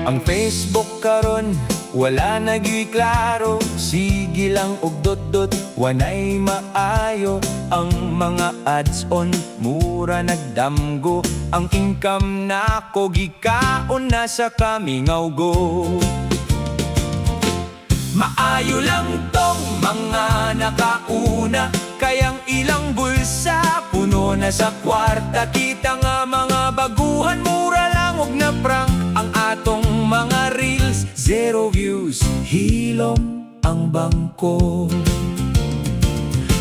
Ang Facebook karon wala nagyoy klaro, sige lang og dot-dot, wanay maayo. Ang mga ads on, mura nagdamgo. Ang income nako gikaon na sa kamingaw go. Maayo lang tong mga nakauna, kayang ilang bulsa puno na sa kwarta. Kita nga mga baguhan, mura lang og na prank. Ang atong mga reels, zero views, hilom ang bangko.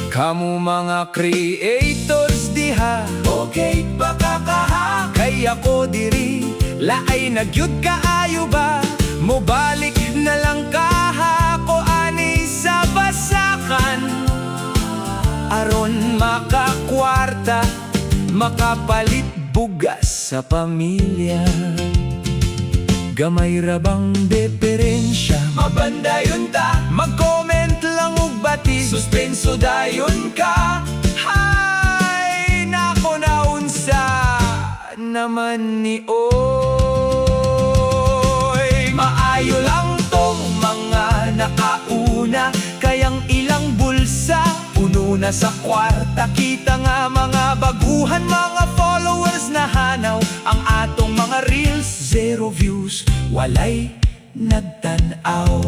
Kamu mga creators diha, okay baka kaha, kaya ko diri, laay nagyud kaayo ba? Mobalik na lang kaha ko ani sa basakan, aron makakwarta, makapalit bugas sa pamilya. Gamay ra bang diferensya? Mabanda yun ta, mag-comment lang ug bati, suspenso dayon ka. Hay, nako naunsa naman ni oy. Maayo lang tong mga nakauna, kayang ilang bulsa puno na sa kwarta. Kita nga mga baguhan, mga followers na hanaw. Ang atong mga reels, zero views, walay nagtanaw.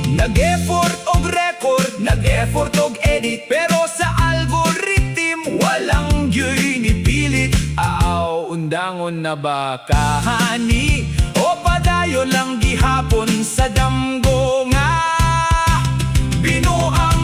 Nag-effort og record, nag-effort og edit, pero sa algorithm walang yoy nipilit. Aaw, undangon na ba kahani, o padayon lang gihapon sa damgo nga binuang